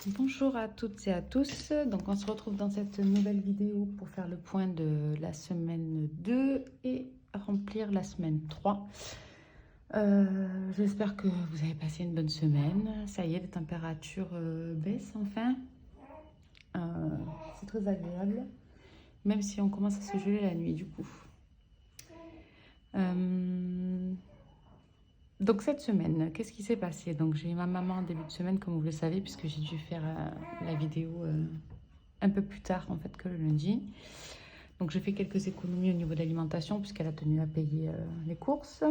Bonjour à toutes et à tous. Donc on se retrouve dans cette nouvelle vidéo pour faire le point de la semaine 2 et remplir la semaine 3. J'espère que vous avez passé une bonne semaine. Ça y est, les températures baissent enfin. C'est très agréable, même si on commence à se geler la nuit du coup. Donc cette semaine, qu'est-ce qui s'est passé? Donc j'ai eu ma maman en début de semaine, comme vous le savez, puisque j'ai dû faire la vidéo un peu plus tard en fait que le lundi. Donc j'ai fait quelques économies au niveau de l'alimentation, puisqu'elle a tenu à payer les courses.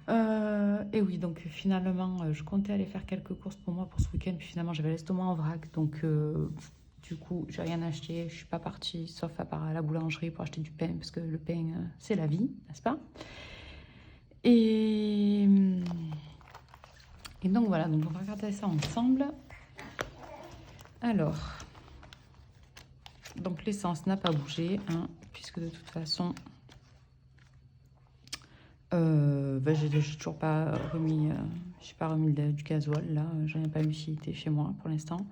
Et oui, donc finalement, je comptais aller faire quelques courses pour moi pour ce week-end, puis finalement j'avais l'estomac en vrac, donc du coup j'ai rien acheté, je suis pas partie, sauf à part à la boulangerie pour acheter du pain, parce que le pain c'est la vie, n'est-ce pas? Et donc voilà, donc on va regarder ça ensemble. Alors, donc l'essence n'a pas bougé, hein, puisque de toute façon, j'ai toujours pas remis, j'ai pas remis du gasoil là, je n'ai pas l'utilité chez moi pour l'instant.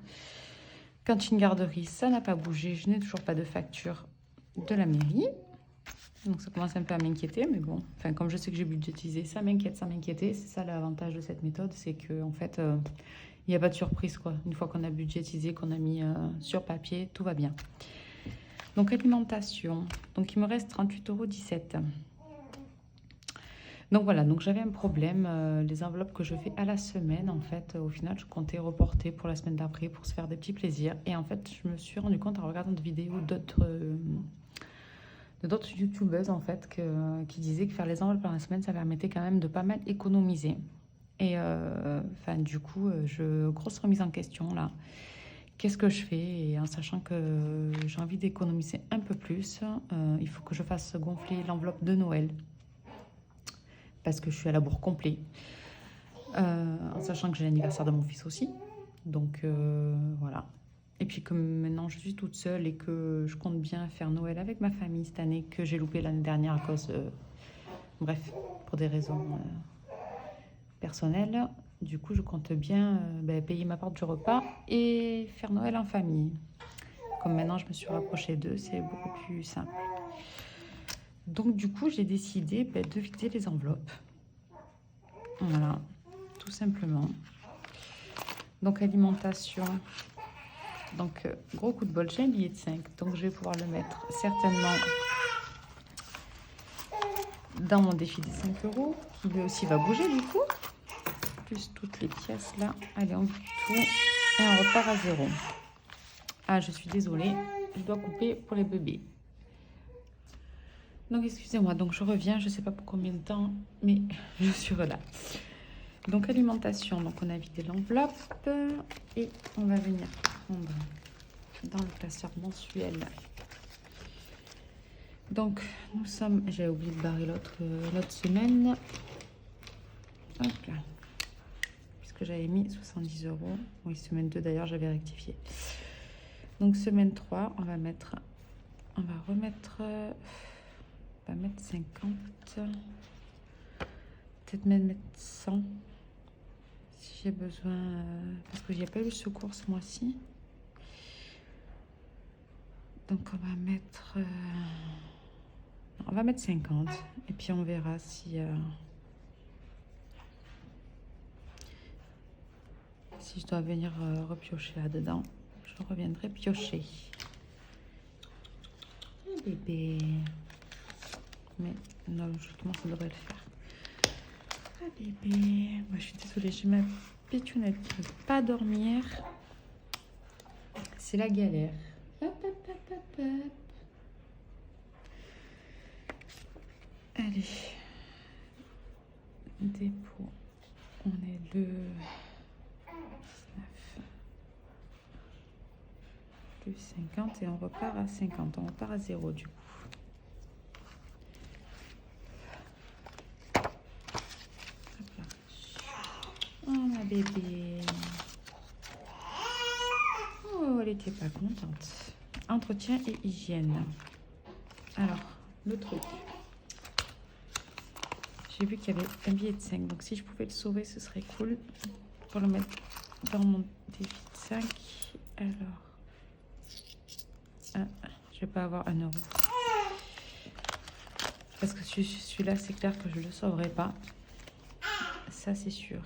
Cantine garderie, ça n'a pas bougé, je n'ai toujours pas de facture de la mairie. Donc ça commence un peu à m'inquiéter, mais bon, enfin comme je sais que j'ai budgétisé, ça m'inquiète sans m'inquiéter. C'est ça l'avantage de cette méthode, c'est que en fait, il n'y a pas de surprise quoi. Une fois qu'on a budgétisé, qu'on a mis sur papier, tout va bien. Donc alimentation, donc il me reste 38,17 €. Donc voilà, donc j'avais un problème, les enveloppes que je fais à la semaine, en fait, au final, je comptais reporter pour la semaine d'après pour se faire des petits plaisirs. Et en fait, je me suis rendu compte en regardant des vidéos d'autres youtubeuses en fait qui disaient que faire les enveloppes par la semaine ça permettait quand même de pas mal économiser et du coup grosse remise en question là, qu'est-ce que je fais? Et en sachant que j'ai envie d'économiser un peu plus, il faut que je fasse gonfler l'enveloppe de Noël parce que je suis à la bourre complet, en sachant que j'ai l'anniversaire de mon fils aussi, donc voilà. Et puis comme maintenant je suis toute seule et que je compte bien faire Noël avec ma famille cette année, que j'ai loupé l'année dernière à cause, bref, pour des raisons personnelles, du coup je compte bien payer ma part du repas et faire Noël en famille. Comme maintenant je me suis rapprochée d'eux, c'est beaucoup plus simple. Donc du coup j'ai décidé de vider les enveloppes. Voilà, tout simplement. Donc alimentation. Donc, gros coup de bol, j'ai un billet de 5. Donc, je vais pouvoir le mettre certainement dans mon défi des 5 €, qui lui aussi va bouger du coup. Plus toutes les pièces là. Allez, on vide tout. Et on repart à 0. Ah, je suis désolée. Je dois couper pour les bébés. Donc, excusez-moi. Donc, je reviens. Je ne sais pas pour combien de temps, mais je suis là. Donc, alimentation. Donc, on a vidé l'enveloppe. Et on va venir prendre dans le classeur mensuel. Donc, nous sommes... J'ai oublié de barrer l'autre semaine. Hop là. Puisque j'avais mis 70 €. Oui, semaine 2 d'ailleurs, j'avais rectifié. Donc, semaine 3, on va mettre... On va remettre... On va mettre 50. Peut-être même mettre 100. Si j'ai besoin... parce que j'ai pas eu le secours ce mois-ci. Donc, on va mettre... on va mettre 50 et puis on verra si je dois venir repiocher là-dedans. Je reviendrai piocher. Bébé. Mais non, justement, ça devrait le faire. Ah bébé. Moi, je suis désolée, j'ai ma pétunette qui ne veut pas dormir. C'est la galère. Hop, hop, hop, hop, hop. Allez, dépôt, on est le 19, plus 50 et on repart à 50, on repart à 0 du coup. Hop là. Oh ma bébé. Oh, elle était pas contente. Entretien et hygiène. Alors, le truc. J'ai vu qu'il y avait un billet de 5, donc si je pouvais le sauver, ce serait cool pour le mettre dans mon défi de 5. Alors, je vais pas avoir 1 euro. Parce que celui-là, c'est clair que je le sauverai pas. Ça, c'est sûr.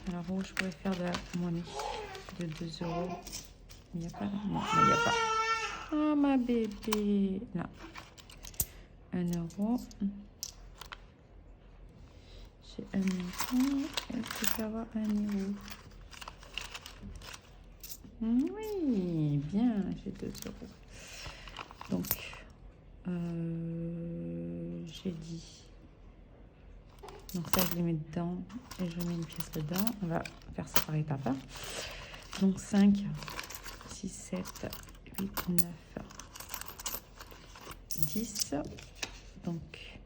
Alors, où je pourrais faire de la monnaie de 2 euros? Il n'y a pas. Non, il n'y a pas. Oh, ma bébé. Là. 1 euro. J'ai 1 euro. Est-ce que je peux avoir 1 euro? Oui, bien, j'ai 2 euros. Donc, j'ai dit. Donc ça, je les mets dedans et je mets une pièce dedans. On va faire ça par étapes. Donc 5, 6, 7, 8, 9, 10. Donc,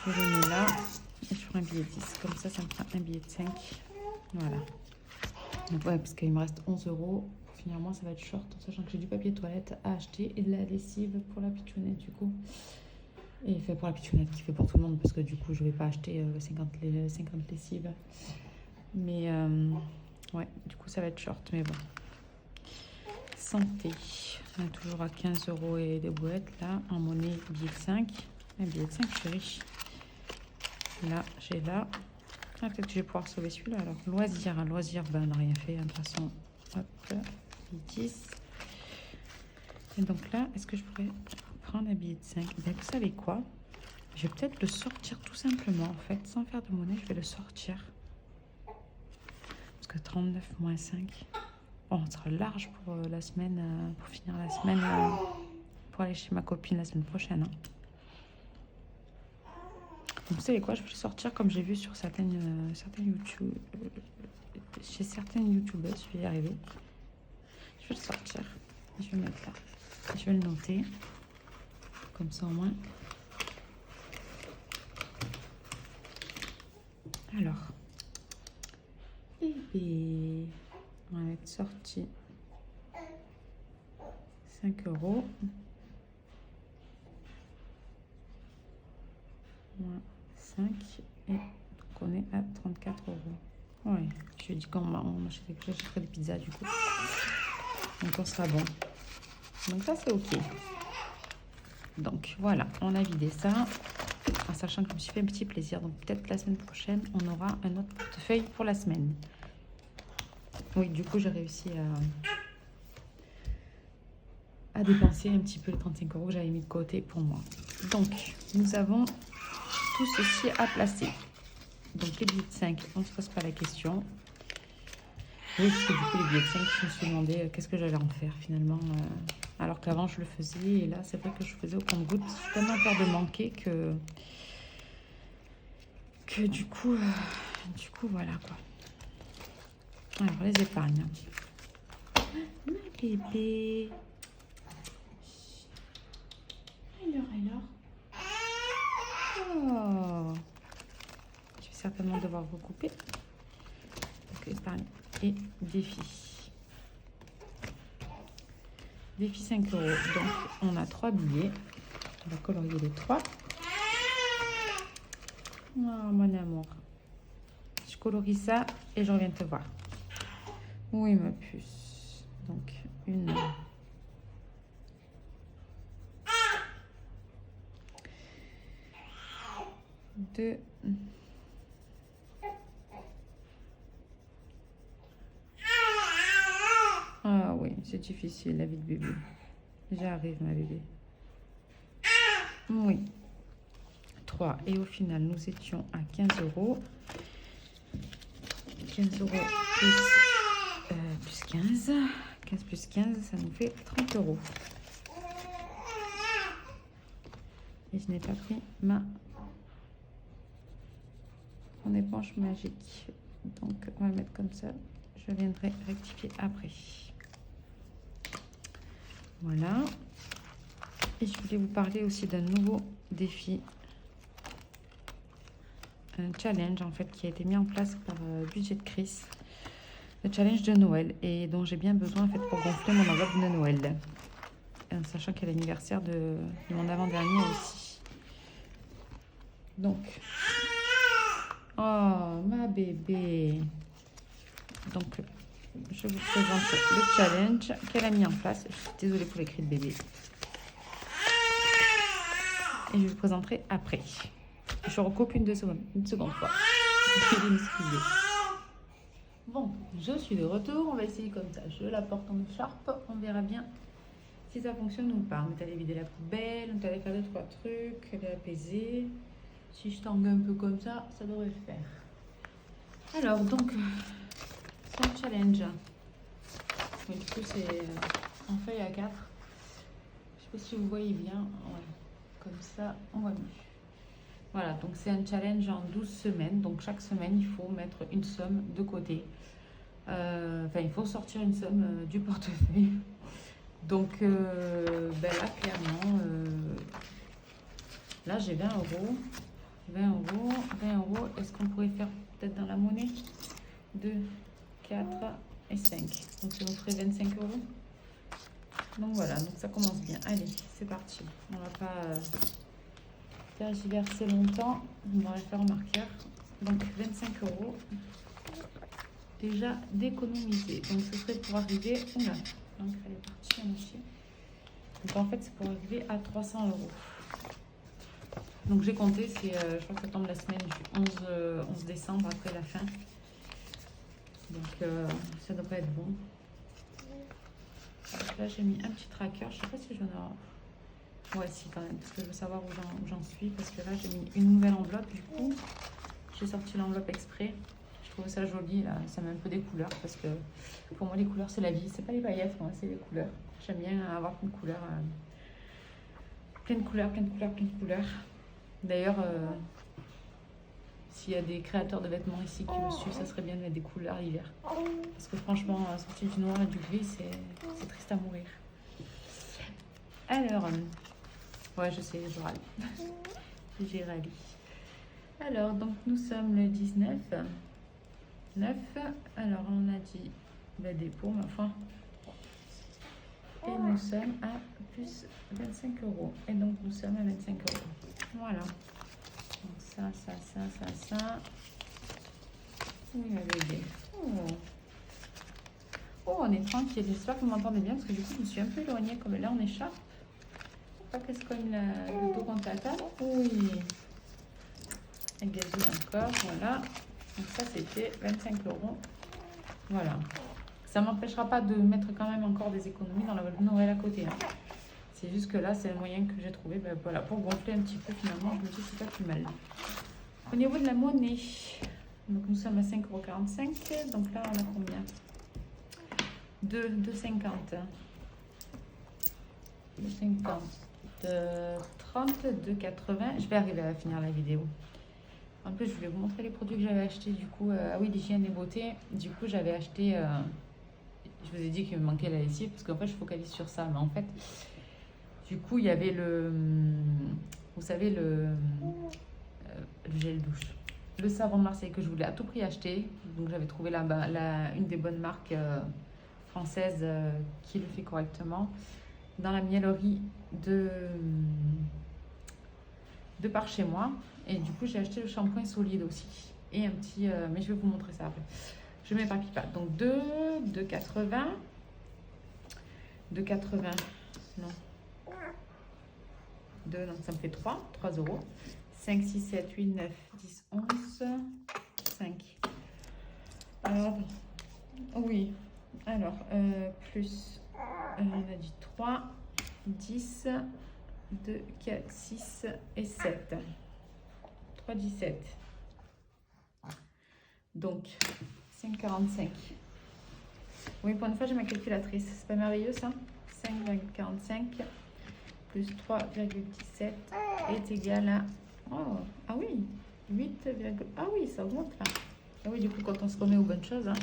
je les mets là et je ferai un billet de 10. Comme ça, ça me fera un billet de 5. Voilà. Donc ouais, parce qu'il me reste 11 euros. Pour finir, moi, ça va être short, en sachant que j'ai du papier toilette à acheter et de la lessive pour la pitchounette, du coup. Et fait pour la pitchounette, qui fait pour tout le monde, parce que du coup, je vais pas acheter 50 lessives. Mais ouais, du coup, ça va être short, mais bon. Santé. On est toujours à 15 euros et des boulettes, là. En monnaie, billet de 5. Un billet de 5, je suis riche. Là, j'ai là. Ah, peut-être que je vais pouvoir sauver celui-là. Alors, loisir. Un loisir, ben, on n'a rien fait. De toute façon, hop, 10. Et donc là, est-ce que je pourrais prendre un billet de 5? Ben, vous savez quoi? Je vais peut-être le sortir tout simplement, en fait. Sans faire de monnaie, je vais le sortir. Parce que 39 moins 5. Bon, on sera large pour la semaine, pour finir la semaine, pour aller chez ma copine la semaine prochaine. Hein. Donc, vous savez quoi, je vais le sortir comme j'ai vu sur certaines YouTube, chez certaines youtubeuses, je vais y arriver. Je vais le sortir, je vais le mettre là, je vais le noter, comme ça au moins. Alors, bébé, on va mettre sorti 5 euros. Moins 5 et donc on est à 34 euros. Oui, je dis qu'on j'achèterai des pizzas du coup. Donc on sera bon. Donc ça c'est ok. Donc voilà, on a vidé ça. En sachant que je me suis fait un petit plaisir. Donc peut-être la semaine prochaine, on aura un autre portefeuille pour la semaine. Oui, du coup j'ai réussi à dépenser un petit peu les 35 euros que j'avais mis de côté pour moi. Donc nous avons tout ceci à placer. Donc les billets de 5, on ne se pose pas la question. Oui, parce que du coup les billets de 5, je me suis demandé qu'est-ce que j'allais en faire finalement. Alors qu'avant je le faisais et là c'est vrai que je faisais au compte-gouttes. J'ai tellement peur de manquer que du coup voilà quoi. Alors les épargnes. Ma bébé. Alors. Oh. Je vais certainement devoir recouper. Donc épargne et défi. Défi 5 euros. Donc on a 3 billets. On va colorier les 3. Oh mon amour. Je colorie ça et je reviens te voir. Oui ma puce. Donc une. Deux. Ah oui, c'est difficile la vie de bébé. J'arrive ma bébé. Oui. 3. Et au final, nous étions à 15 euros. 15 euros plus 15. 15 plus 15, ça nous fait 30 euros. Et je n'ai pas pris mon éponge magique. Donc, on va mettre comme ça. Je viendrai rectifier après. Voilà. Et je voulais vous parler aussi d'un nouveau défi. Un challenge en fait qui a été mis en place par Budget de Chris. Le challenge de Noël et dont j'ai bien besoin en fait pour gonfler mon enveloppe de Noël. En sachant qu'il y a l'anniversaire de mon avant-dernier aussi. Donc, Oh, ma bébé. Donc, je vous présente le challenge qu'elle a mis en place. Je suis désolée pour les cris de bébé. Et je vous présenterai après. Je recoupe une seconde fois. Veuillez m'excuser. Bon, je suis de retour. On va essayer comme ça. Je la porte en écharpe. On verra bien si ça fonctionne ou pas. On est allé vider la poubelle. On est allé faire 2-3 trucs. Elle est apaisée. Si je tangue un peu comme ça, ça devrait le faire. Alors, donc, c'est un challenge. Donc, du coup, c'est en feuille A4. Je sais pas si vous voyez bien. Ouais. Comme ça, on voit mieux. Voilà, donc c'est un challenge en 12 semaines. Donc chaque semaine, il faut mettre une somme de côté. Enfin, il faut sortir une somme du portefeuille. Donc ben là, clairement, là j'ai 20 euros. 20 euros, 20 euros. Est-ce qu'on pourrait faire peut-être dans la monnaie 2, 4 et 5. Donc ça nous ferait 25 euros. Donc voilà, donc ça commence bien. Allez, c'est parti. On va pas tergiverser longtemps. On va le faire en marqueur. Donc 25 euros déjà d'économiser. Donc ce serait pour arriver. Oula, donc elle est partie à moitié. Donc en fait, c'est pour arriver à 300 euros. Donc j'ai compté, c'est, je crois que ça tombe la semaine du 11 décembre après la fin. Donc ça devrait être bon. Donc là, j'ai mis un petit tracker. Je sais pas si j'en ai. Ouais, si, quand même, parce que je veux savoir où j'en suis. Parce que là, j'ai mis une nouvelle enveloppe. Du coup, j'ai sorti l'enveloppe exprès. Je trouve ça joli. Là, ça met un peu des couleurs. Parce que pour moi, les couleurs, c'est la vie. C'est pas les paillettes, moi, c'est les couleurs. J'aime bien avoir plein de couleurs. Plein de couleurs, plein de couleurs, plein de couleurs. D'ailleurs, s'il y a des créateurs de vêtements ici qui me suivent, ça serait bien de mettre des couleurs l'hiver. Parce que franchement, sortir du noir et du gris, c'est triste à mourir. Alors, ouais, je sais, je râle. J'ai râlé. Alors, donc nous sommes le 19. 9. Alors, on a dit dépôt, ma foi. Et nous sommes à plus 25 euros. Et donc, nous sommes à 25 euros. Voilà. Donc, ça. Oui, ma bébé. Oh, on est tranquille. J'espère que vous m'entendez bien parce que du coup, je me suis un peu éloignée. Comme là, on échappe. Pas qu'elle se cogne le dos contre la table. Oui. Et gazouille encore. Voilà. Donc, ça, c'était 25 euros. Voilà. Ça ne m'empêchera pas de mettre quand même encore des économies dans la valeur Noël à côté. Hein. C'est juste que là, c'est le moyen que j'ai trouvé voilà, pour gonfler un petit peu finalement. Je me dis que c'est pas plus mal. Au niveau de la monnaie, donc nous sommes à 5,45 €. Donc là, on a combien 2,50 €. 2,50 €. 30, 2,80 €. Je vais arriver à finir la vidéo. En plus, je voulais vous montrer les produits que j'avais achetés. Du coup, ah oui, l'hygiène et beauté. Du coup, j'avais acheté... je vous ai dit qu'il me manquait la lessive parce qu'en fait, je focalise sur ça. Mais en fait, du coup, il y avait le... Vous savez, le gel douche. Le savon de Marseille que je voulais à tout prix acheter. Donc, j'avais trouvé une des bonnes marques françaises qui le fait correctement. Dans la miellerie de par chez moi. Et du coup, j'ai acheté le shampoing solide aussi. Et un petit... mais je vais vous montrer ça après. Je mets pas pipa. Donc 2,80. 2,80. Non. 2, donc ça me fait 3 euros. 5, 6, 7, 8, 9, 10, 11, 5. Alors, oui. Alors, plus, on a dit 3, 10, 2, 4, 6 et 7. 3, 17. Donc, 5,45. Oui, pour une fois, j'ai ma calculatrice. C'est pas merveilleux, ça? 5,45 plus 3,17 est égal à... Oh, ah oui, 8, ah oui, ça augmente là. Ah oui, du coup, quand on se remet aux bonnes choses, hein.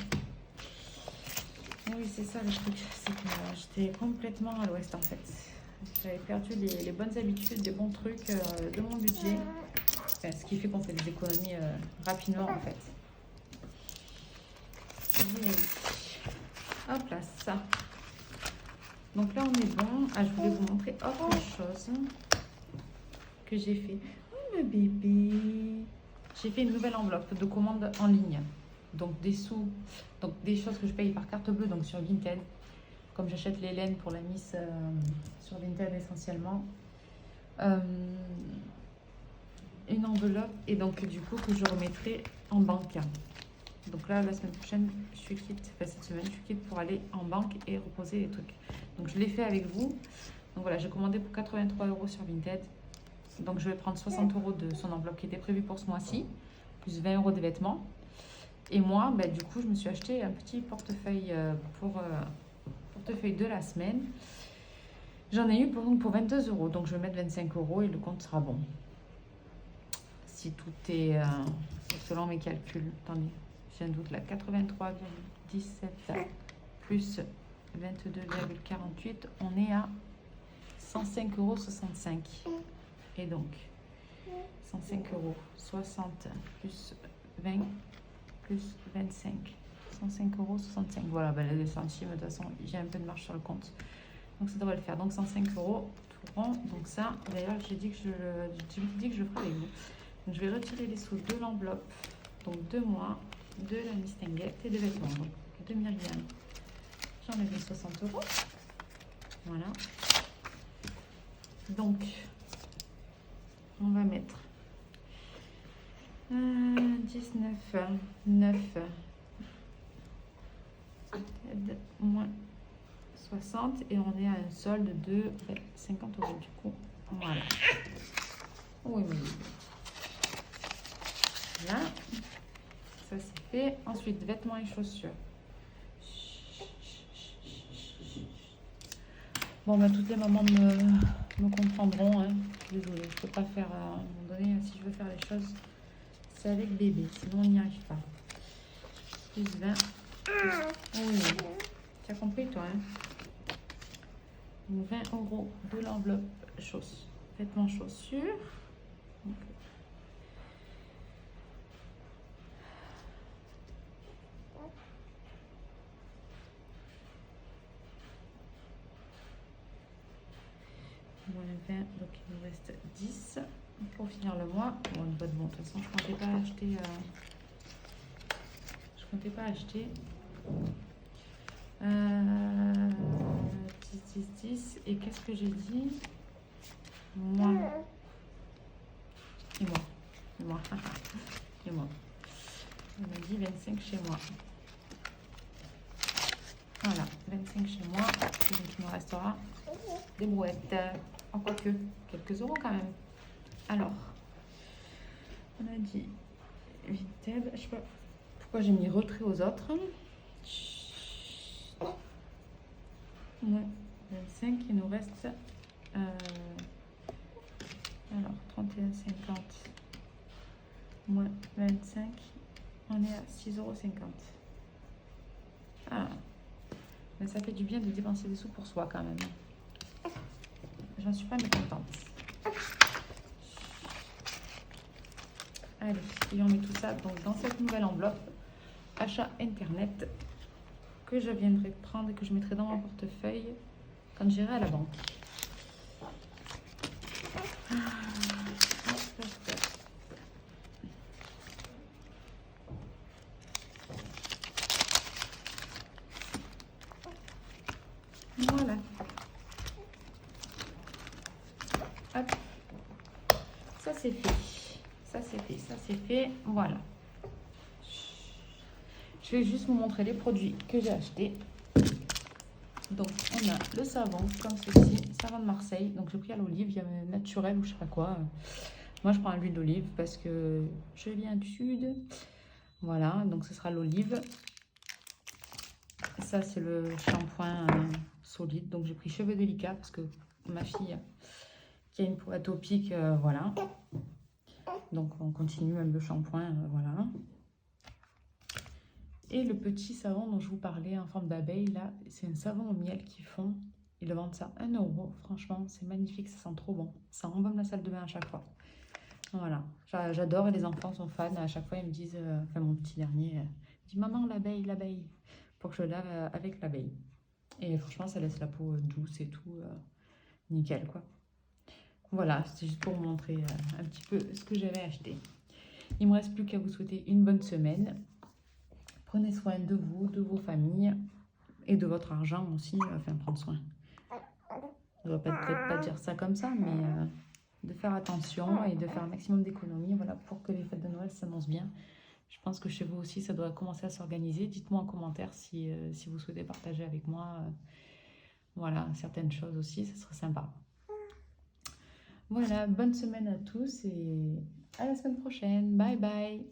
Oui, c'est ça le truc. C'est que j'étais complètement à l'ouest, en fait. J'avais perdu les bonnes habitudes, les bons trucs de mon budget. Enfin, ce qui fait qu'on fait des économies rapidement, en fait. Et... hop là, ça. Donc là, on est bon. Ah, je voulais vous montrer autre chose que j'ai fait. Oh, le bébé. j'ai fait une nouvelle enveloppe de commande en ligne. Donc des sous, donc des choses que je paye par carte bleue, donc sur Vinted. Comme j'achète les laines pour la Miss sur Vinted essentiellement. Une enveloppe et donc du coup que je remettrai en banque. Donc là, la semaine prochaine, je suis quitte, enfin cette semaine, je suis quitte pour aller en banque et reposer les trucs. Donc je l'ai fait avec vous. Donc voilà, j'ai commandé pour 83 € sur Vinted. Donc je vais prendre 60 € de son enveloppe qui était prévue pour ce mois-ci, plus 20 € de vêtements. Et moi, bah, du coup, je me suis acheté un petit portefeuille portefeuille de la semaine. J'en ai eu pour 22 €. Donc je vais mettre 25 € et le compte sera bon. Si tout est selon mes calculs. Attendez, j'ai un doute là. 83,17 plus 22,48. On est à 105,65 €. Et donc, 105,60 € plus 20 plus 25. 105,65 €. Voilà, ben les centimes, de toute façon, j'ai un peu de marge sur le compte. Donc ça devrait le faire. Donc 105 € tout rond. Donc ça, d'ailleurs, j'ai dit que je le ferai avec vous. Donc je vais retirer les sous de l'enveloppe. Donc de moi, de la Miss Tinguette et de vêtements. Donc de Myriam. J'enlève les 60 €. Voilà. Donc, on va mettre 19, 9, moins 60 et on est à un solde de 50 € du coup. Voilà. Oui, oui. Là, ça c'est fait. Ensuite, vêtements et chaussures. Bon, bah, toutes les mamans me comprendront. Hein. Désolée, je peux pas faire à un moment donné, si je veux faire les choses, c'est avec bébé, sinon on n'y arrive pas. Plus 20. Oui, tu as compris toi, hein. 20 € de l'enveloppe vêtements chaussures. Donc, moins 20, donc il nous reste 10 pour finir le mois. Bon, une bonne, bon, de toute façon, je comptais pas acheter. Je comptais pas acheter. 10, 10, 10. Et qu'est-ce que j'ai dit? Moi. Et moi. Et moi. Et moi. On m'a dit 25 chez moi. Voilà, 25 chez moi. Et donc il me restera des brouettes. En quoi que, quelques euros quand même. Alors, on a dit Vinted. Je sais pas pourquoi j'ai mis retrait aux autres. Ouais, 25, il nous reste alors 31,50 moins 25, on est à 6,50 €. Ah, mais ça fait du bien de dépenser des sous pour soi quand même. J'en suis pas mécontente. Allez, et on met tout ça donc dans cette nouvelle enveloppe achat internet que je viendrai prendre et que je mettrai dans mon portefeuille quand j'irai à la banque. Voilà. Hop. Ça c'est fait. Ça c'est fait. Ça c'est fait. Voilà. Je vais juste vous montrer les produits que j'ai achetés. Donc, on a le savon, comme ceci, savon de Marseille. Donc, j'ai pris à l'olive, il y a naturel ou je sais pas quoi. Moi, je prends à l'huile d'olive parce que je viens du sud. Voilà, donc ce sera l'olive. Ça, c'est le shampoing solide. Donc, j'ai pris cheveux délicats parce que ma fille qui a une peau atopique, voilà. Donc, on continue même le shampoing, voilà. Et le petit savon dont je vous parlais en forme d'abeille, là, c'est un savon au miel qu'ils font. Ils le vendent ça 1 €. Franchement, c'est magnifique, ça sent trop bon. Ça embaume la salle de bain à chaque fois. Voilà, j'adore et les enfants sont fans. À chaque fois, ils me disent, enfin mon petit dernier, il dit maman, l'abeille, l'abeille, pour que je lave avec l'abeille. Et franchement, ça laisse la peau douce et tout, nickel quoi. Voilà, c'est juste pour vous montrer un petit peu ce que j'avais acheté. Il me reste plus qu'à vous souhaiter une bonne semaine. Prenez soin de vous, de vos familles et de votre argent aussi. Enfin, prendre soin. Je ne dois peut-être pas dire ça comme ça, mais de faire attention et de faire un maximum d'économies, voilà, pour que les fêtes de Noël s'annoncent bien. Je pense que chez vous aussi, ça doit commencer à s'organiser. Dites-moi en commentaire si vous souhaitez partager avec moi voilà, certaines choses aussi, ça serait sympa. Voilà, bonne semaine à tous et à la semaine prochaine. Bye bye.